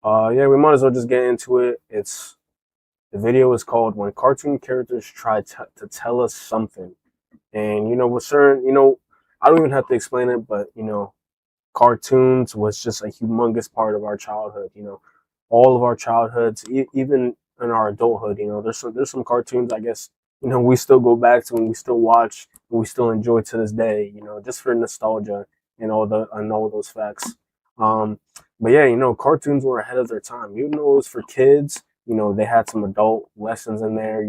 Yeah, we might as well just get into it. The video is called "When Cartoon Characters Try to Tell Us Something," and with certain, I don't even have to explain it, but cartoons was just a humongous part of our childhood. All of our childhoods, even in our adulthood. There's some cartoons I guess we still go back to and we still watch and we still enjoy to this day. Just for nostalgia and all those facts. Um, but yeah, cartoons were ahead of their time. Even though it was for kids, they had some adult lessons in there.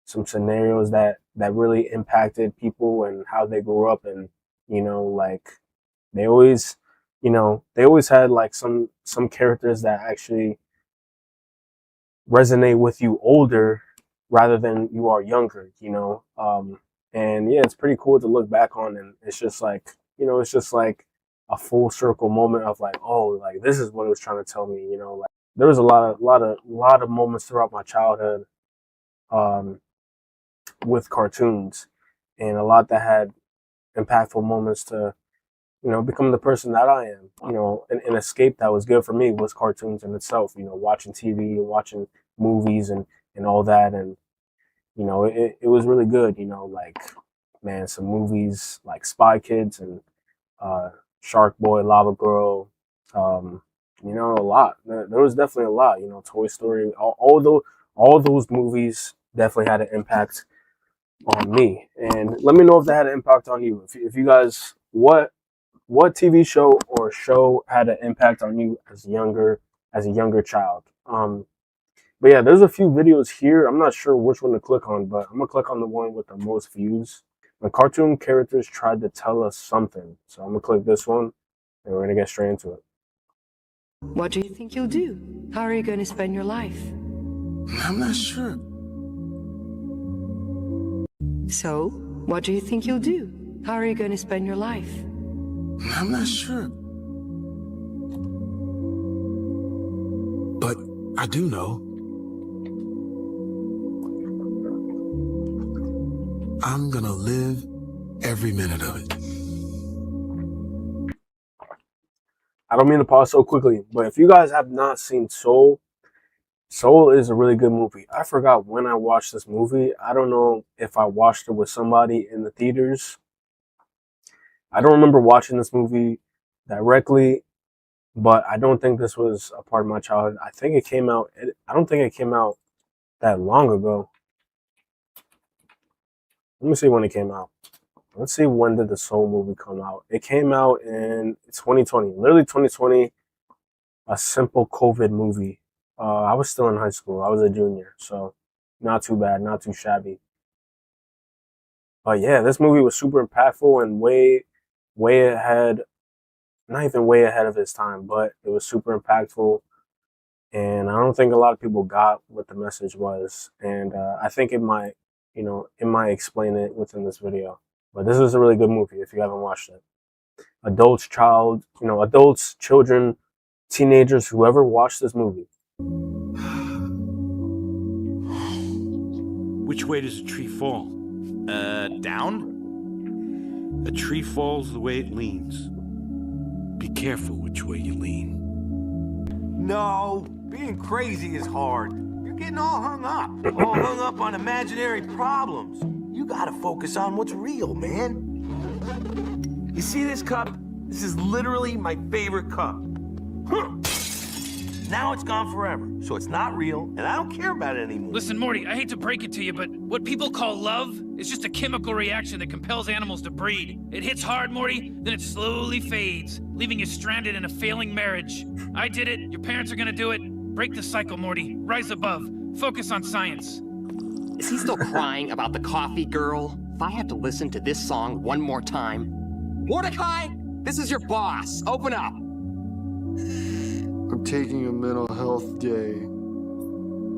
Some scenarios that really impacted people and how they grew up, and like they always, they always had like some characters that actually resonate with you older rather than you are younger. And yeah, it's pretty cool to look back on, and it's just like a full circle moment of like, oh, like this is what it was trying to tell me. Like there was a lot of moments throughout my childhood um, with cartoons, and a lot that had impactful moments to become the person that I am. An escape that was good for me was cartoons in itself. Watching TV and watching movies and all that, and it was really good. Like man, some movies like Spy Kids and uh, Shark Boy, Lava Girl. Um, a lot. There was definitely a lot. Toy Story. All those movies definitely had an impact on me. And let me know if that had an impact on you. If you guys, what TV show or show had an impact on you as a younger child? But yeah, there's a few videos here. I'm not sure which one to click on, but I'm gonna click on the one with the most views. When cartoon characters tried to tell us something. So I'm gonna click this one, and we're gonna get straight into it. What do you think you'll do? How are you going to spend your life? I'm not sure. So, what do you think you'll do? How are you going to spend your life? I'm not sure. But I do know. I'm gonna live every minute of it. I don't mean to pause so quickly, but if you guys have not seen Soul, Soul is a really good movie. I forgot when I watched this movie. I don't know if I watched it with somebody in the theaters. I don't remember watching this movie directly, but I don't think this was a part of my childhood. I think it came out. I don't think it came out that long ago. Let me see when it came out. Let's see, when did the Soul movie come out? It came out in 2020, literally 2020. A simple COVID movie. I was still in high school. I was a junior, so not too bad, not too shabby. But yeah, this movie was super impactful and way ahead. Not even way ahead of its time, but it was super impactful. And I don't think a lot of people got what the message was. And I think it might explain it within this video. But this is a really good movie if you haven't watched it. Adults, children, teenagers, whoever watched this movie. Which way does a tree fall? Down? A tree falls the way it leans. Be careful which way you lean. No, being crazy is hard. You're getting all hung up. All hung up on imaginary problems. You gotta focus on what's real, man. You see this cup? This is literally my favorite cup. Now it's gone forever, so it's not real, and I don't care about it anymore. Listen, Morty, I hate to break it to you, but what people call love is just a chemical reaction that compels animals to breed. It hits hard, Morty, then it slowly fades, leaving you stranded in a failing marriage. I did it, your parents are gonna do it. Break the cycle, Morty. Rise above. Focus on science. Is he still crying about the coffee girl? If I have to listen to this song one more time. Mordecai, this is your boss. Open up. I'm taking a mental health day.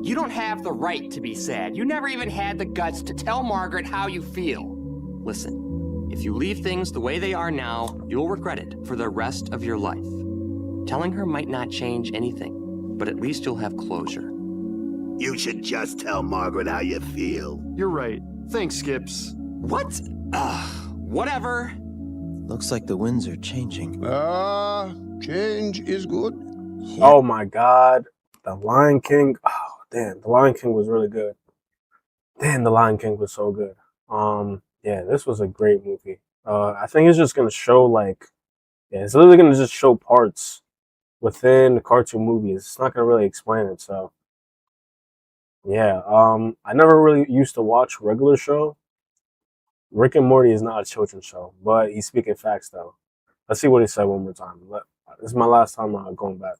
You don't have the right to be sad. You never even had the guts to tell Margaret how you feel. Listen, if you leave things the way they are now, you'll regret it for the rest of your life. Telling her might not change anything, but at least you'll have closure. You should just tell Margaret how you feel. You're right. Thanks, Skips. What? Whatever. Looks like the winds are changing. Change is good. Oh my God, The Lion King. Oh damn, The Lion King was really good. Damn, The Lion King was so good. Yeah, this was a great movie. I think it's just gonna show like, yeah, it's literally gonna just show parts within the cartoon movies. It's not gonna really explain it. So yeah, I never really used to watch regular show. Rick and Morty is not a children's show, but he's speaking facts though. Let's see what he said one more time. This is my last time going back.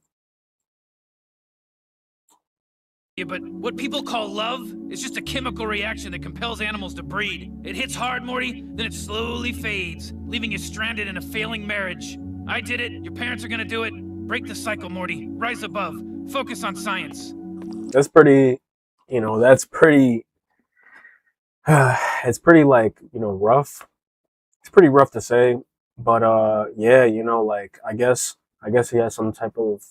Yeah, but what people call love is just a chemical reaction that compels animals to breed. It hits hard, Morty, then it slowly fades, leaving you stranded in a failing marriage. I did it. Your parents are gonna do it. Break the cycle, Morty. Rise above. Focus on science. That's pretty, that's pretty, it's pretty like, rough. It's pretty rough to say, but yeah, like I guess he has some type of,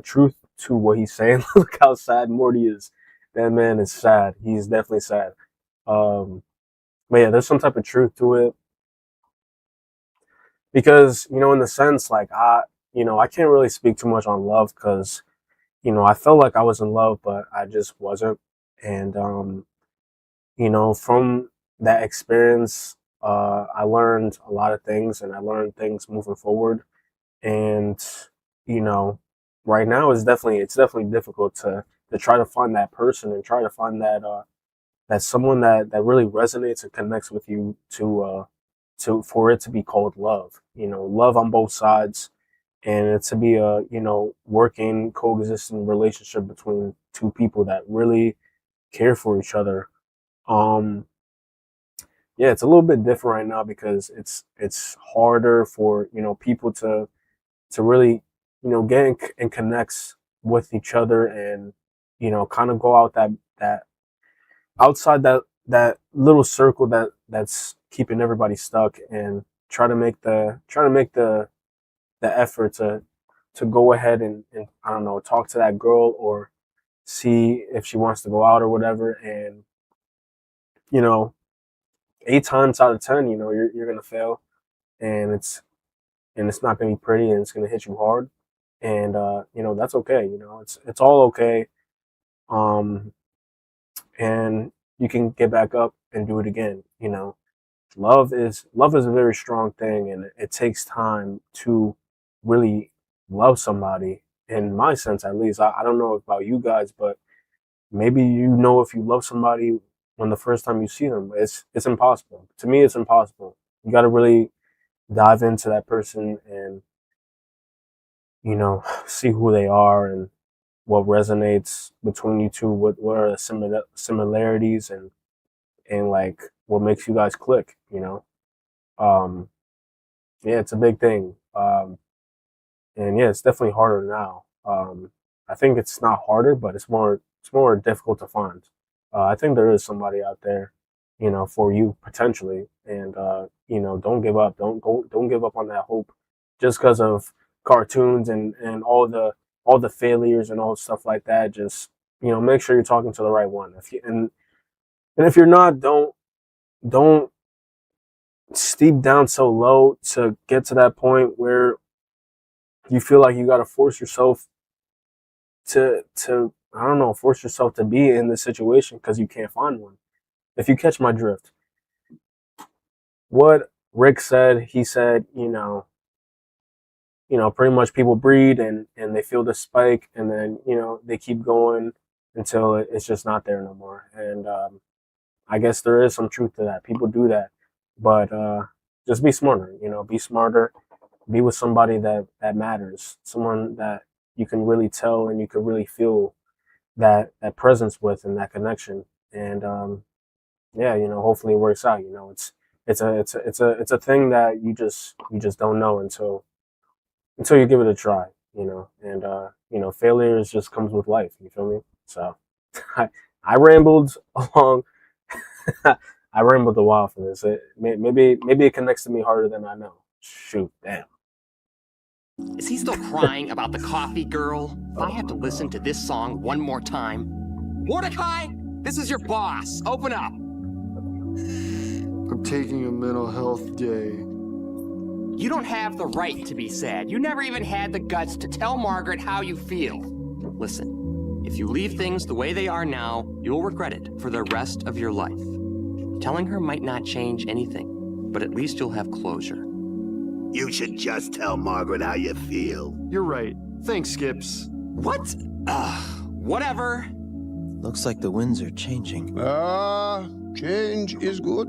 truth to what he's saying. Look how sad Morty is. That man is sad. He's definitely sad. But yeah, there's some type of truth to it. Because, in the sense, like, I can't really speak too much on love because, I felt like I was in love, but I just wasn't. And, from that experience, I learned a lot of things and I learned things moving forward. And, right now it's definitely difficult to try to find that person and try to find that someone that really resonates and connects with you for it to be called love. Love on both sides, and it to be a working, coexisting relationship between two people that really care for each other. Yeah, it's a little bit different right now because it's harder for people to really get in connects with each other and kind of go out that outside that little circle that's keeping everybody stuck and try to make the effort to go ahead and I don't know, talk to that girl or see if she wants to go out or whatever. And 8 times out of 10 you're gonna fail, and it's not gonna be pretty, and it's gonna hit you hard. And that's okay. It's all okay. And you can get back up and do it again. Love is a very strong thing, and it takes time to really love somebody. In my sense, at least, I don't know about you guys, but maybe if you love somebody when the first time you see them, it's impossible. To me, it's impossible. You got to really dive into that person and see who they are and what resonates between you two, what are the similarities and like what makes you guys click. Yeah, it's a big thing. And yeah, it's definitely harder now. I think it's not harder, but it's more difficult to find. I think there is somebody out there, for you potentially, and don't give up. Don't give up on that hope just because of cartoons and all the failures and all stuff like that. Just make sure you're talking to the right one. And if you're not, don't steep down so low to get to that point where you feel like you got to force yourself to I don't know, force yourself to be in this situation because you can't find one. If you catch my drift, what Rick said, he said, pretty much people breed and they feel the spike, and then they keep going until it's just not there no more. And I guess there is some truth to that. People do that, but just be smarter. Be smarter. Be with somebody that matters, someone that you can really tell and you can really feel that presence with and that connection. And yeah, hopefully it works out. It's a thing that you just don't know until you give it a try. And failure just comes with life. You feel me? So I rambled along. I rambled a while for this. Maybe it connects to me harder than I know. Shoot, damn. Is he still crying about the coffee girl? If I have to listen to this song one more time. Mordecai, this is your boss. Open up. I'm taking a mental health day. You don't have the right to be sad. You never even had the guts to tell Margaret how you feel. Listen, if you leave things the way they are now, you'll regret it for the rest of your life. Telling her might not change anything, but at least you'll have closure. You should just tell Margaret how you feel. You're right. Thanks, Skips. What? Whatever. Looks like the winds are changing. Change is good.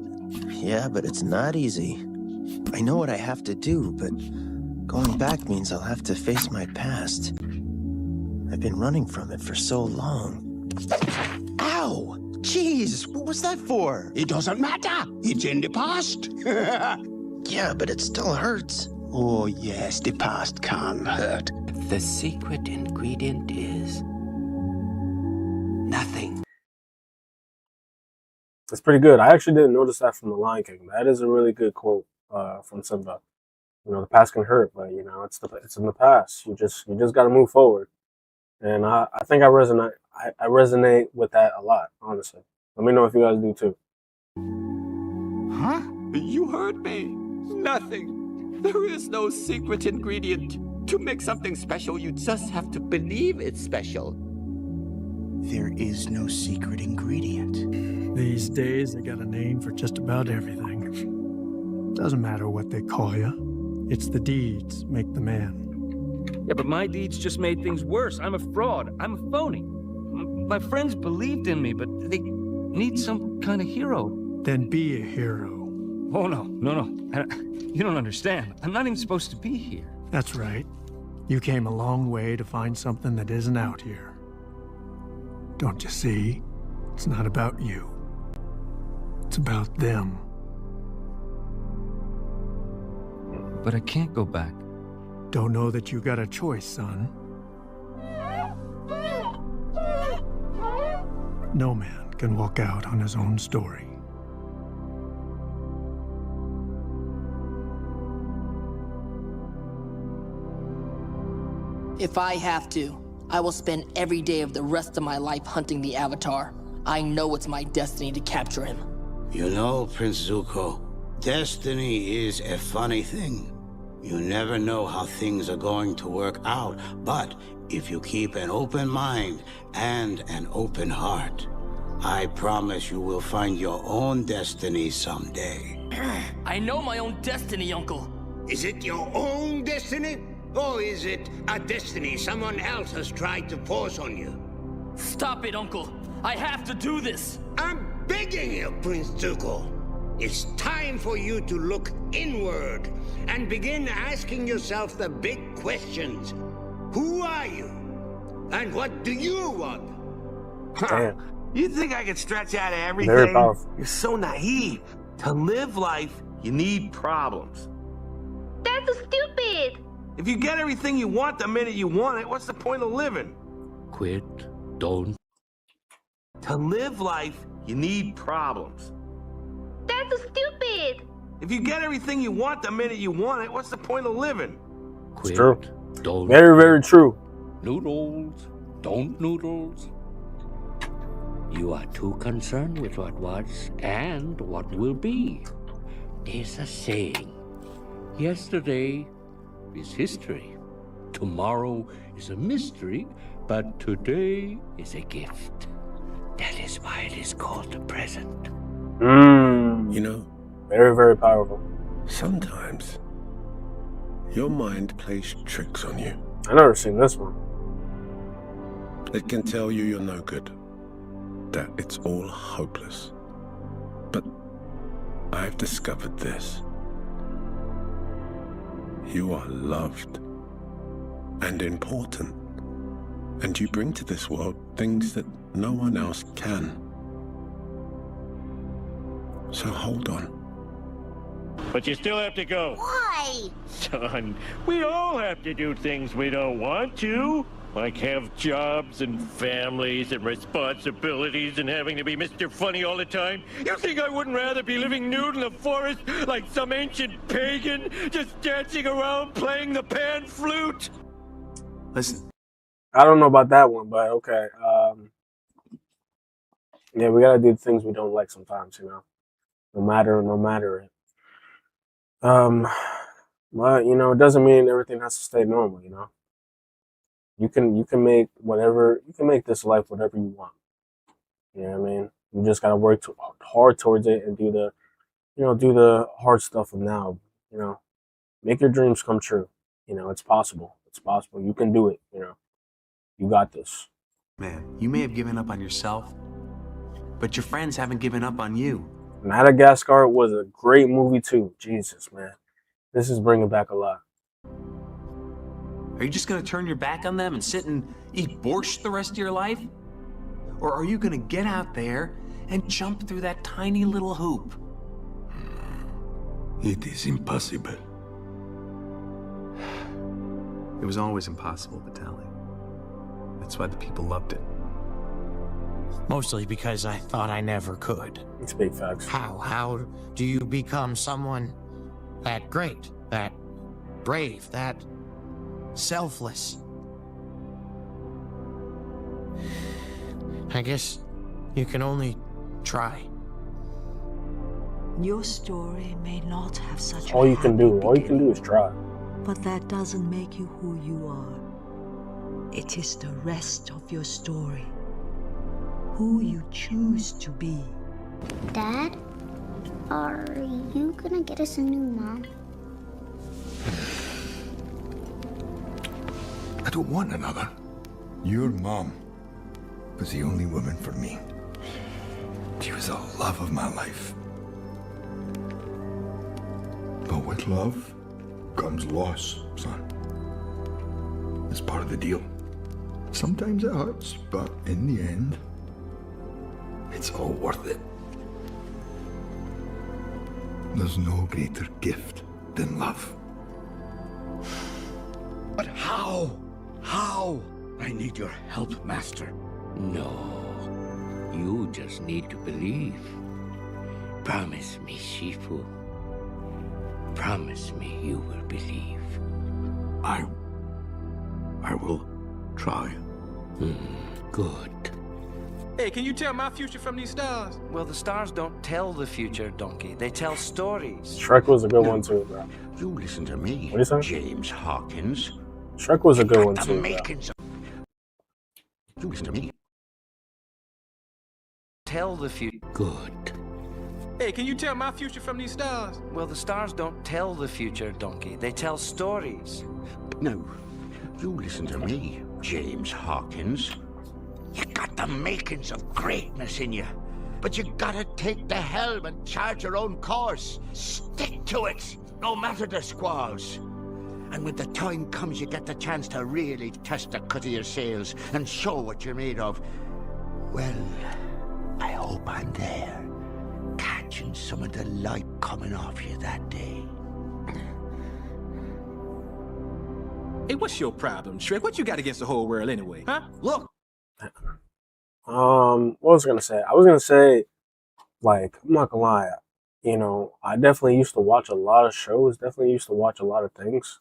Yeah, but it's not easy. I know what I have to do, but going back means I'll have to face my past. I've been running from it for so long. Ow! Jeez, what was that for? It doesn't matter. It's in the past. Yeah, but it still hurts. Oh, yes, the past can hurt. The secret ingredient is nothing. It's pretty good. I actually didn't notice that from The Lion King. That is a really good quote from Simba. You know, the past can hurt, but you know, it's in the past. You just got to move forward. And I think I resonate with that a lot, honestly. Let me know if you guys do too. Huh? You heard me. Nothing. There is no secret ingredient. To make something special, you just have to believe it's special. There is no secret ingredient. These days, they got a name for just about everything. Doesn't matter what they call you. It's the deeds make the man. Yeah, but my deeds just made things worse. I'm a fraud. I'm a phony. My friends believed in me, but they need some kind of hero. Then be a hero. Oh, no. You don't understand. I'm not even supposed to be here. That's right. You came a long way to find something that isn't out here. Don't you see? It's not about you. It's about them. But I can't go back. Don't know that you got a choice, son. No man can walk out on his own story. If I have to, I will spend every day of the rest of my life hunting the Avatar. I know it's my destiny to capture him. You know, Prince Zuko, destiny is a funny thing. You never know how things are going to work out, but if you keep an open mind and an open heart, I promise you will find your own destiny someday. I know my own destiny, Uncle. Is it your own destiny? Or is it a destiny someone else has tried to force on you? Stop it, Uncle. I have to do this. I'm begging you, Prince Zuko. It's time for you to look inward and begin asking yourself the big questions. Who are you? And what do you want? Damn. You think I can stretch out of everything? Very powerful. You're so naive. To live life, you need problems. That's stupid. If you get everything you want the minute you want it, what's the point of living? Quit. Don't. To live life, you need problems. That's stupid. If you get everything you want the minute you want it, what's the point of living? It's true. Don't. Very, very true. Noodles. Don't noodles. You are too concerned with what was and what will be. There's a saying. Yesterday is history. Tomorrow is a mystery, but today is a gift. That is why it is called the present. You know, very, very powerful. Sometimes your mind plays tricks on you. I never seen this one. It can tell you you're no good, that it's all hopeless. But I've discovered this. You are loved and important, and you bring to this world things that no one else can. So hold on. But you still have to go. Why? Son, we all have to do things we don't want to. Like have jobs and families and responsibilities and having to be Mr. Funny all the time. You think I wouldn't rather be living nude in the forest like some ancient pagan, just dancing around playing the pan flute? Listen. I don't know about that one, but okay. Yeah, we gotta do things we don't like sometimes, you know. No matter it. But you know, it doesn't mean everything has to stay normal. You know, you can make this life whatever you want. You know what I mean? You just gotta work hard towards it and do the hard stuff of now. You know, make your dreams come true. You know, it's possible. It's possible. You can do it. You know, you got this. Man, you may have given up on yourself, but your friends haven't given up on you. Madagascar was a great movie too. Jesus, man, this is bringing back a lot. Are you just gonna turn your back on them and sit and eat borscht the rest of your life? Or are you gonna get out there and jump through that tiny little hoop? It is impossible. It was always impossible, Vitaly. That's why the people loved it. Mostly because I thought I never could. It's big facts. How do you become someone that great, that brave, that selfless? I guess you can only try. Your story may not have such All you can do. All you can do is try. but that doesn't make you who you are. It is the rest of your story. Who you choose to be. Dad, are you gonna get us a new mom? I don't want another. Your mom was the only woman for me. She was the love of my life. But with love comes loss, son. It's part of the deal. Sometimes it hurts, but in the end, it's all worth it. There's no greater gift than love. But how? How? I need your help, Master. No. You just need to believe. Promise me, Shifu. Promise me you will believe. I will try. Good. Hey, can you tell my future from these stars? Well, the stars don't tell the future, Donkey. They tell stories. Shrek was a good one too, bro. You listen to me, What is that? James Hawkins. Shrek was a good one The too, bro. makings of... You listen to me. Tell the future. Good. Hey, can you tell my future from these stars? Well, the stars don't tell the future, Donkey. They tell stories. No, you listen to me, James Hawkins. You got the makings of greatness in you, but you gotta take the helm and charge your own course. Stick to it, no matter the squalls. And when the time comes, you get the chance to really test the cut of your sails and show what you're made of. Well, I hope I'm there, catching some of the light coming off you that day. Hey, what's your problem, Shrek? What you got against the whole world anyway, huh? Look! What was I gonna say? I was gonna say, like, I'm not gonna lie, you know, I definitely used to watch a lot of shows, definitely used to watch a lot of things.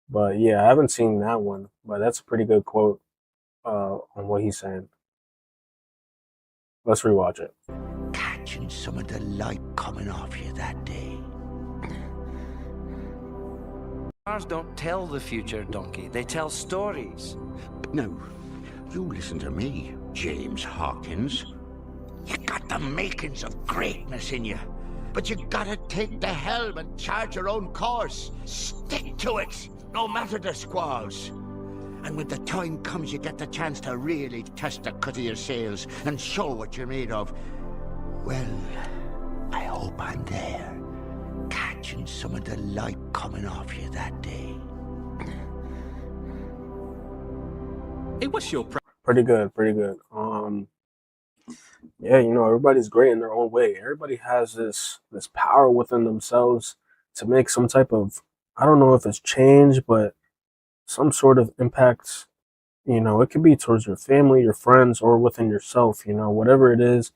But yeah, I haven't seen that one. But that's a pretty good quote on what he's saying. Let's rewatch it. Catching some of the light coming off you that day. Stars don't tell the future, Donkey. They tell stories. No, you listen to me, James Hawkins. You got the makings of greatness in you, but you gotta take the helm and charge your own course. Stick to it, no matter the squalls. And when the time comes, you get the chance to really test the cut of your sails and show what you're made of. Well, I hope I'm there, catching some of the light coming off you that day. Hey, what's your problem? Pretty good, pretty good. Yeah, you know, everybody's great in their own way. Everybody has this power within themselves to make some type of, I don't know if it's change, but some sort of impact. You know, it could be towards your family, your friends, or within yourself. You know, whatever it is,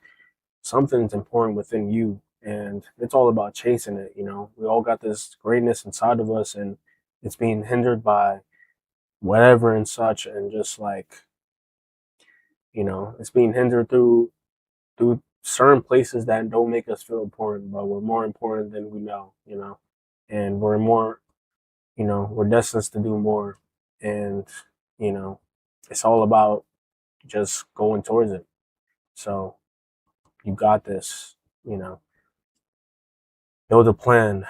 something's important within you, and it's all about chasing it. You know, we all got this greatness inside of us, and it's being hindered by whatever and such, and just like, you know, it's being hindered through certain places that don't make us feel important, but we're more important than we know, you know, and we're more you know, we're destined to do more. And, you know, it's all about just going towards it. So you got this, you know. Build a plan.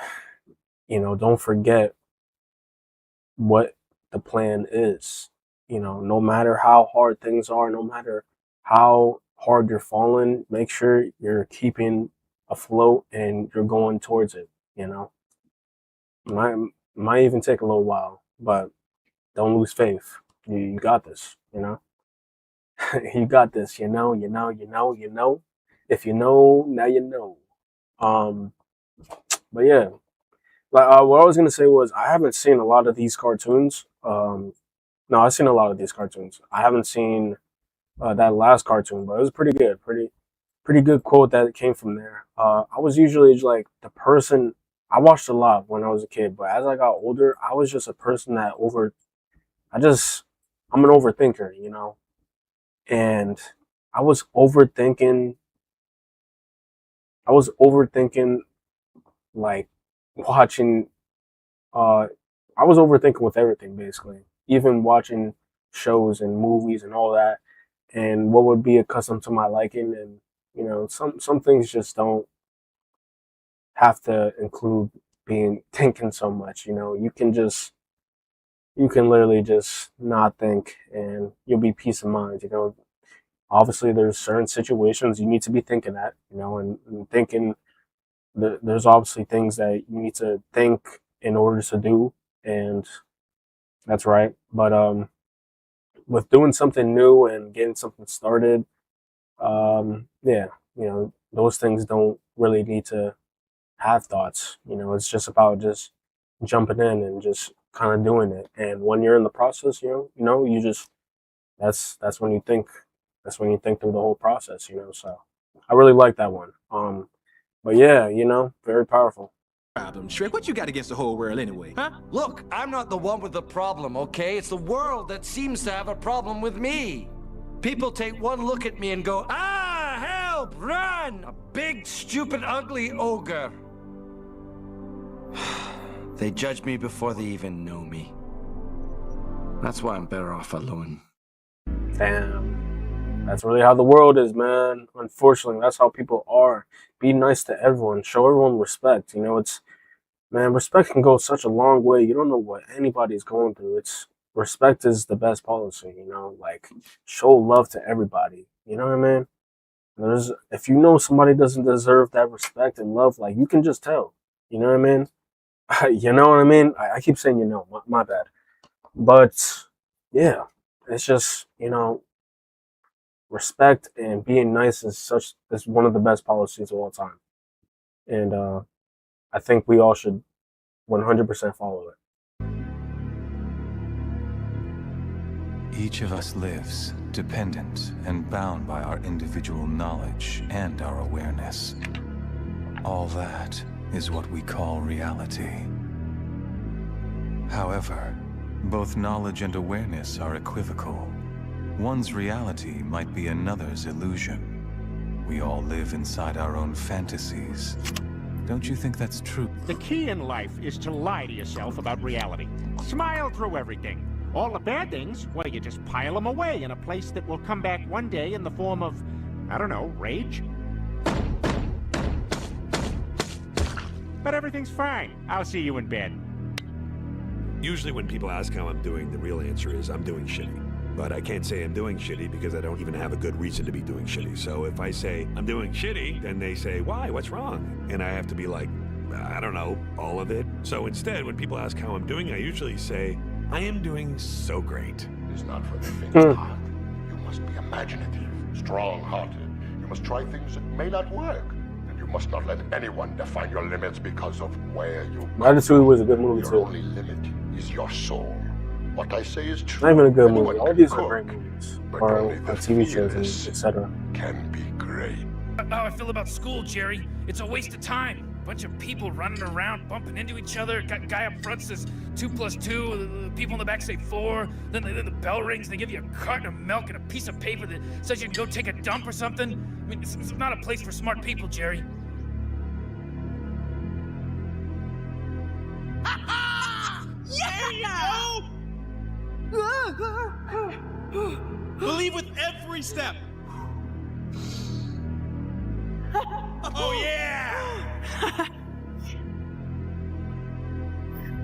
You know, don't forget what the plan is. You know, no matter how hard things are, no matter how hard you're falling, make sure you're keeping afloat and you're going towards it, you know. Might even take a little while, but don't lose faith. You got this, you know. You got this, you know. If you know, now you know. But yeah, like what I was gonna say was I haven't seen a lot of these cartoons. No, I've seen a lot of these cartoons. I haven't seen that last cartoon, but it was pretty good. Pretty good quote that came from there. I was usually like the person. I watched a lot when I was a kid, but as I got older, I was just a person that I'm an overthinker, you know, and I was overthinking like watching. I was overthinking with everything basically, even watching shows and movies and all that, and what would be accustomed to my liking. And you know, some things just don't have to include being thinking so much. You know, you can literally just not think and you'll be peace of mind. You know, obviously there's certain situations you need to be thinking at, you know, and thinking there's obviously things that you need to think in order to do, and that's right. But with doing something new and getting something started, yeah, you know, those things don't really need to have thoughts. You know, it's just about just jumping in and just kind of doing it. And when you're in the process, you know, you just that's when you think through the whole process. You know, so I really like that one. But yeah, you know, very powerful. Problem, Shrek. What you got against the whole world anyway? Huh? Look, I'm not the one with the problem, okay? It's the world that seems to have a problem with me. People take one look at me and go, ah, help, run! A big, stupid, ugly ogre. They judge me before they even know me. That's why I'm better off alone. Damn. That's really how the world is, man. Unfortunately, that's how people are. Be nice to everyone. Show everyone respect. You know, man, respect can go such a long way. You don't know what anybody's going through. Respect is the best policy, you know? Like, show love to everybody. You know what I mean? If you know somebody doesn't deserve that respect and love, like, you can just tell. You know what I mean? You know what I mean? I keep saying, you know, my bad. But, yeah, it's just, you know, respect and being nice is one of the best policies of all time. And I think we all should 100% follow it. Each of us lives dependent and bound by our individual knowledge and our awareness. All that is what we call reality. However, both knowledge and awareness are equivocal. One's reality might be another's illusion. We all live inside our own fantasies. Don't you think that's true? The key in life is to lie to yourself about reality. Smile through everything. All the bad things, well, you just pile them away in a place that will come back one day in the form of, I don't know, rage? But everything's fine. I'll see you in bed. Usually when people ask how I'm doing, the real answer is I'm doing shitty. But I can't say I'm doing shitty because I don't even have a good reason to be doing shitty. So if I say I'm doing shitty, then they say, why? What's wrong? And I have to be like, I don't know, all of it. So instead, when people ask how I'm doing, I usually say, I am doing so great. It's not for the faint of heart. You must be imaginative, strong-hearted. You must try things that may not work. And you must not let anyone define your limits because of where you come. Ratatouille was a good movie Your too. only limit is your soul. What I say is true. Not even a good movie. Anyone All can these are cook, great movies. but Or only the TV shows, fearless etc. can be great. How I feel about school, Jerry. It's a waste of time. Bunch of people running around, bumping into each other. Guy up front says 2 + 2. The people in the back say 4. Then the bell rings and they give you a carton of milk and a piece of paper that says you can go take a dump or something. I mean, it's not a place for smart people, Jerry. Believe with every step. Oh, yeah!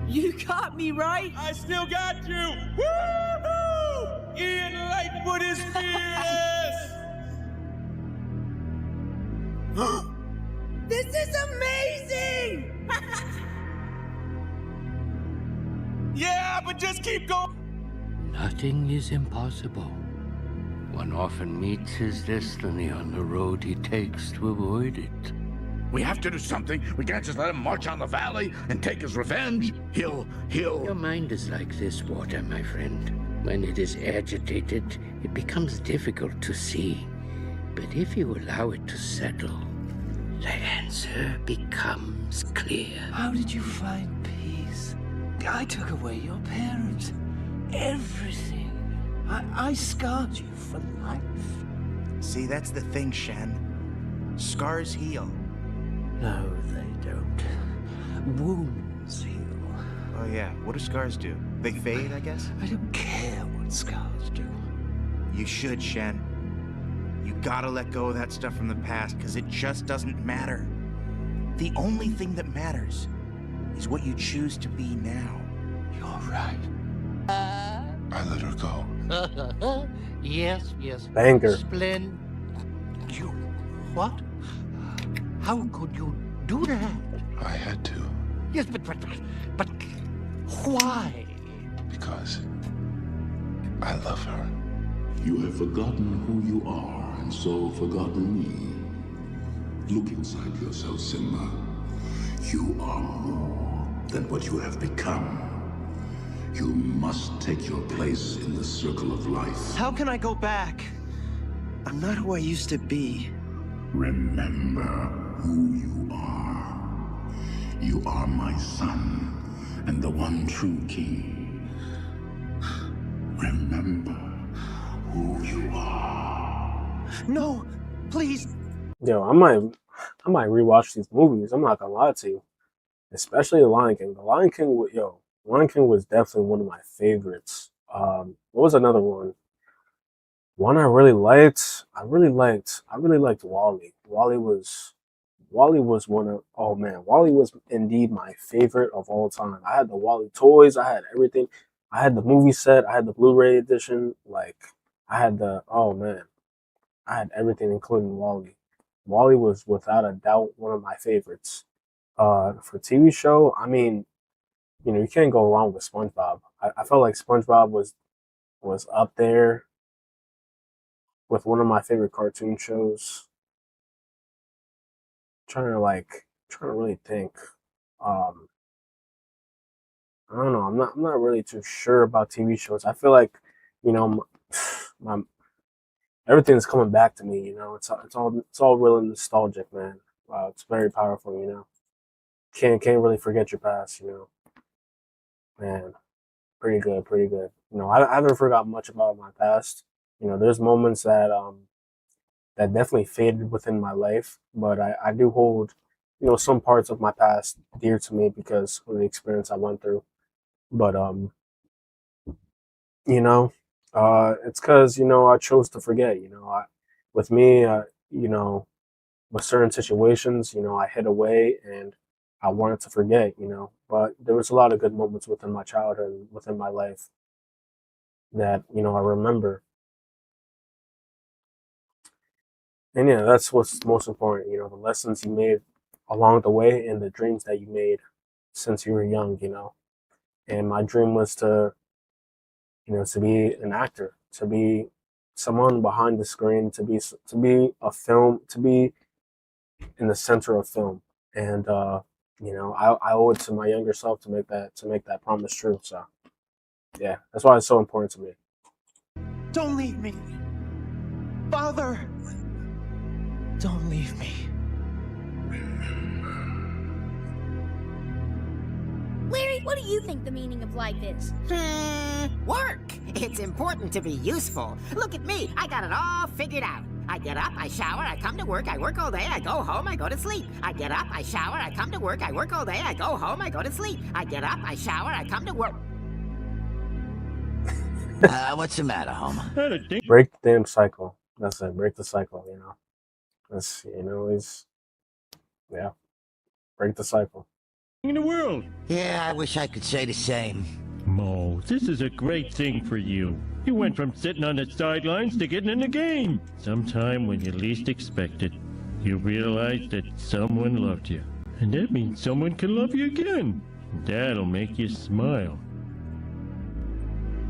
You got me right. I still got you. Woo-hoo! Ian Lightfoot is fearless. This is amazing! Yeah, but just keep going. Nothing is impossible. One often meets his destiny on the road he takes to avoid it. We have to do something. We can't just let him march on the valley and take his revenge. He'll... Your mind is like this water, my friend. When it is agitated, it becomes difficult to see. But if you allow it to settle, the answer becomes clear. How did you find peace? I took away your parents. Everything. I scarred you for life. See, that's the thing, Shen. Scars heal. No, they don't. Wounds heal. Oh yeah, what do scars do? They fade, I guess? I don't care what scars do. You should, Shen. You gotta let go of that stuff from the past, because it just doesn't matter. The only thing that matters is what you choose to be now. You're right. I let her go. Yes. Banger. Splendid. You... What? How could you do that? I had to. Yes, but why? Because I love her. You have forgotten who you are, and so forgotten me. Look inside yourself, Simba. You are more than what you have become. You must take your place in the circle of life. How can I go back? I'm not who I used to be. Remember who you are. You are my son, and the one true king. Remember who you are. No, please. Yo, I might rewatch these movies. I'm not gonna lie to you, especially The Lion King. The Lion King was definitely one of my favorites. What was another one? One I really liked. I really liked WALL-E. WALL-E was one of, oh man, WALL-E was indeed my favorite of all time. I had the WALL-E toys. I had everything. I had the movie set. I had the Blu-ray edition. Like, I had I had everything, including WALL-E. WALL-E was without a doubt one of my favorites. For TV show, I mean, you know, you can't go wrong with SpongeBob. I felt like SpongeBob was up there with one of my favorite cartoon shows. Trying to really think. I don't know. I'm not really too sure about TV shows. I feel like, you know, my everything's coming back to me. You know, it's all really nostalgic, man. Wow, it's very powerful. You know, can't really forget your past. You know, man, pretty good. You know, I haven't forgotten much about my past. You know, there's moments that that definitely faded within my life, but I do hold, you know, some parts of my past dear to me because of the experience I went through. But you know, it's because, you know, I chose to forget. You know, with me, you know, with certain situations, you know, I hid away and I wanted to forget. You know, but there was a lot of good moments within my childhood and within my life that, you know, I remember. And yeah, that's what's most important, you know, the lessons you made along the way and the dreams that you made since you were young, you know. And my dream was to, you know, to be an actor, to be someone behind the screen, to be a film, to be in the center of film. And you know, I owe it to my younger self to make that promise true. So yeah, that's why it's so important to me. Don't leave me. Father! Don't leave me. Larry, what do you think the meaning of life is? Work! It's important to be useful. Look at me, I got it all figured out. I get up, I shower, I come to work, I work all day, I go home, I go to sleep. I get up, I shower, I come to work, I work all day, I go home, I go to sleep. I get up, I shower, I come to work. What's the matter, Homer? Break the damn cycle. That's it. Break the cycle. You know. That's yeah. Break the cycle. In the world. Yeah, I wish I could say the same. Mo, this is a great thing for you. You went from sitting on the sidelines to getting in the game. Sometime when you least expect it, you realize that someone loved you. And that means someone can love you again. That'll make you smile.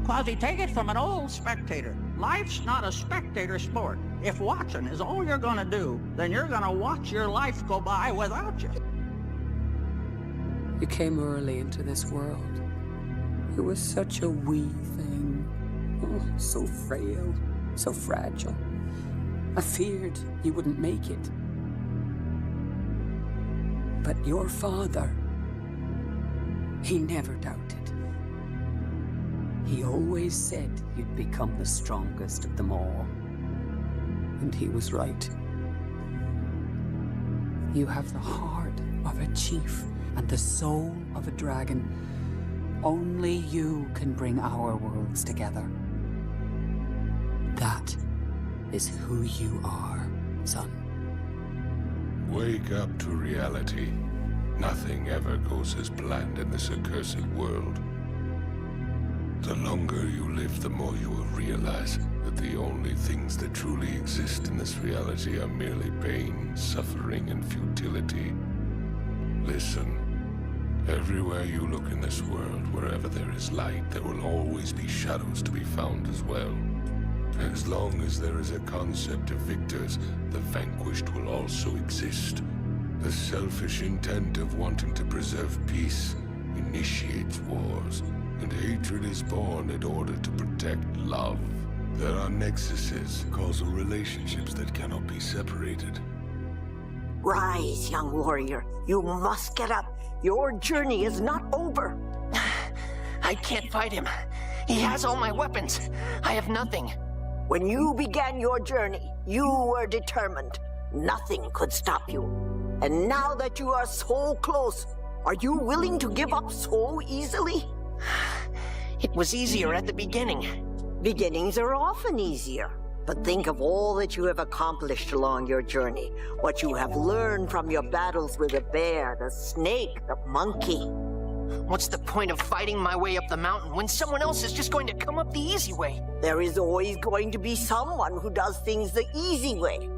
Quasi, take it from an old spectator. Life's not a spectator sport. If watching is all you're gonna do, then you're gonna watch your life go by without you. You came early into this world. You were such a wee thing. Oh, so frail, so fragile. I feared you wouldn't make it. But your father, he never doubted. He always said you'd become the strongest of them all. And he was right. You have the heart of a chief and the soul of a dragon. Only you can bring our worlds together. That is who you are, son. Wake up to reality. Nothing ever goes as planned in this accursed world. The longer you live, the more you will realize that the only things that truly exist in this reality are merely pain, suffering, and futility. Listen. Everywhere you look in this world, wherever there is light, there will always be shadows to be found as well. As long as there is a concept of victors, the vanquished will also exist. The selfish intent of wanting to preserve peace initiates wars, and hatred is born in order to protect love. There are nexuses, causal relationships that cannot be separated. Rise, young warrior. You must get up. Your journey is not over. I can't fight him. He has all my weapons. I have nothing. When you began your journey, you were determined. Nothing could stop you. And now that you are so close, are you willing to give up so easily? It was easier at the beginning. Beginnings are often easier. But think of all that you have accomplished along your journey. What you have learned from your battles with the bear, the snake, the monkey. What's the point of fighting my way up the mountain when someone else is just going to come up the easy way? There is always going to be someone who does things the easy way.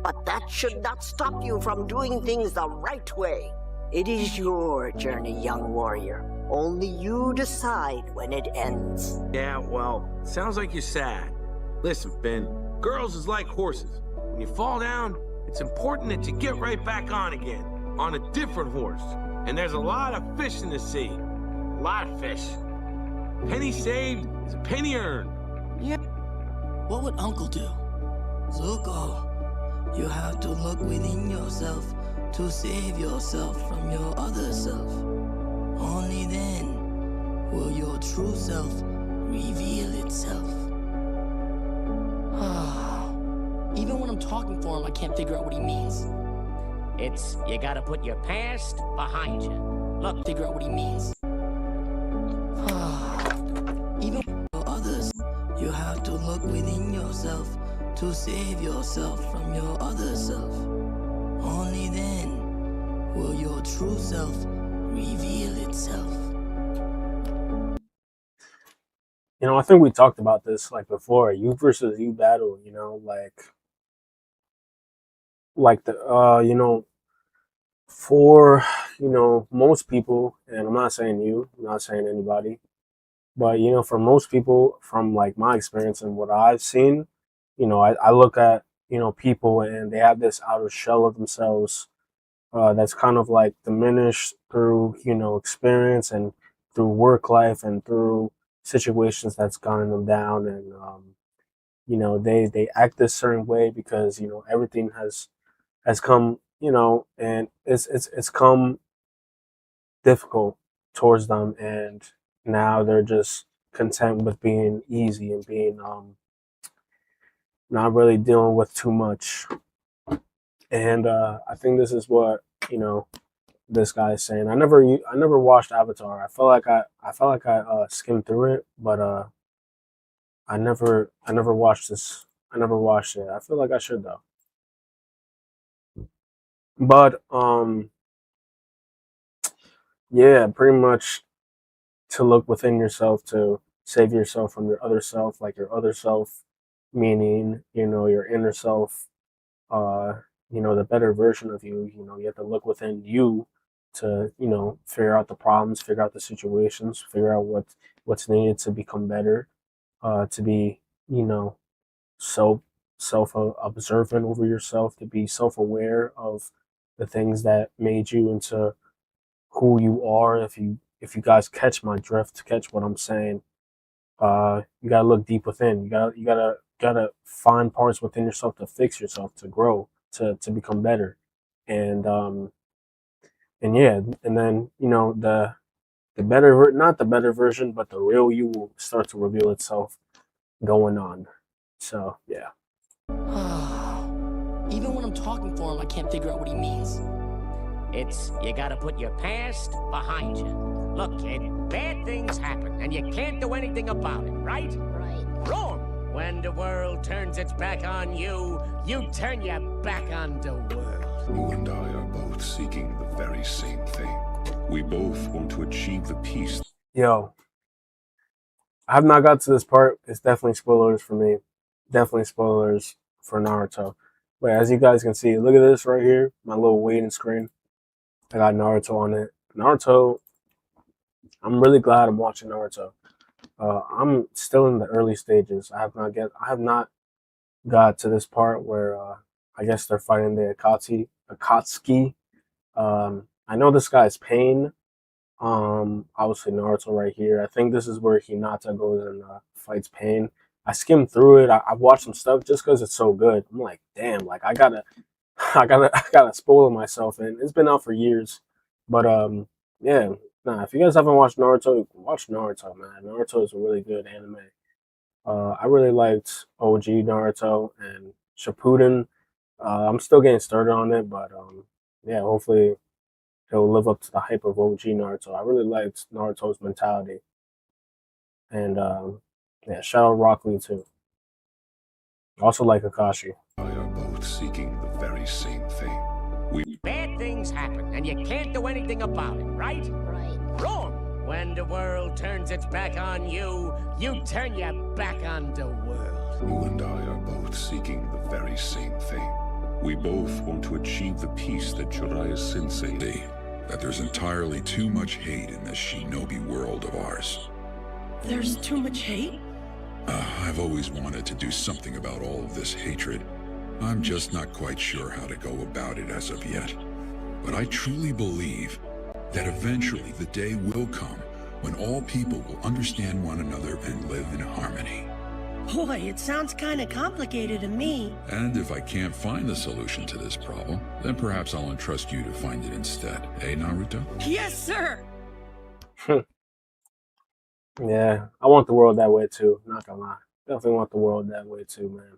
But that should not stop you from doing things the right way. It is your journey, young warrior. Only you decide when it ends. Yeah, well, sounds like you're sad. Listen, Finn, girls is like horses. When you fall down, it's important that you get right back on again, on a different horse. And there's a lot of fish in the sea. A lot of fish. Penny saved is a penny earned. Yeah. What would Uncle do? Zuko, you have to look within yourself to save yourself from your other self. Only then will your true self reveal itself. Even when I'm talking for him, I can't figure out what he means. It's, you gotta put your past behind you. Look, figure out what he means. Even for others, you have to look within yourself to save yourself from your other self. Only then will your true self reveal itself. You know, I think we talked about this like before. You versus you battle. You know, like the you know, for most people, and I'm not saying you, I'm not saying anybody, but you know, for most people, from like my experience and what I've seen, you know, I look at people and they have this outer shell of themselves that's kind of like diminished through experience and through work life and through situations that's gotten them down, and they act this certain way because everything has come, and it's come difficult towards them, and now they're just content with being easy and being not really dealing with too much. And I think this is what this guy is saying. I never watched Avatar. I felt like I skimmed through it, but I never watched this. I never watched it. I feel like I should though. But yeah, pretty much to look within yourself to save yourself from your other self, like your other self, meaning, you know, your inner self, you know, the better version of you. You know, you have to look within you to, you know, figure out the problems, figure out the situations, figure out what's needed to become better, to be, you know, self observant over yourself, to be self aware of the things that made you into who you are. If you guys catch my drift, catch what I'm saying, you gotta look deep within. You gotta find parts within yourself to fix yourself, to grow, to become better, and yeah, and then, you know, the not the better version, but the real you will start to reveal itself going on. So yeah. Even when I'm talking for him, I can't figure out what he means. It's you gotta put your past behind you. Look, kid, bad things happen, and you can't do anything about it, right? Right. Wrong. When the world turns its back on you, you turn your back on the world. You and I are both seeking the very same thing. We both want to achieve the peace. Yo, I have not got to this part. It's definitely spoilers for me. Definitely spoilers for Naruto. But as you guys can see, look at this right here. My little waiting screen. I got Naruto on it. Naruto, I'm really glad I'm watching Naruto. I'm still in the early stages. I have not got to this part where I guess they're fighting the Akatsuki. I know this guy's Pain. Obviously Naruto right here. I think this is where Hinata goes and fights Pain. I skimmed through it. I watched some stuff just because it's so good. I'm like, damn, like I gotta spoil myself, and it's been out for years. But yeah, nah. If you guys haven't watched Naruto, watch Naruto, man. Naruto is a really good anime. I really liked OG Naruto and Shippuden. I'm still getting started on it, but yeah, hopefully it'll live up to the hype of OG Naruto. I really liked Naruto's mentality, and yeah, shout out Rock Lee too. Also like Akashi. I are both seeking the very same thing. Bad things happen, and you can't do anything about it, right? Right. Wrong. When the world turns its back on you, you turn your back on the world. You and I are both seeking the very same thing. We both want to achieve the peace that Jiraiya Sensei. That there's entirely too much hate in this shinobi world of ours. There's too much hate? I've always wanted to do something about all of this hatred. I'm just not quite sure how to go about it as of yet. But I truly believe that eventually the day will come when all people will understand one another and live in harmony. Boy, it sounds kind of complicated to me. And if I can't find the solution to this problem, then perhaps I'll entrust you to find it instead. Eh, Naruto? Yes, sir! Yeah, I want the world that way too. Not gonna lie. Definitely want the world that way too, man.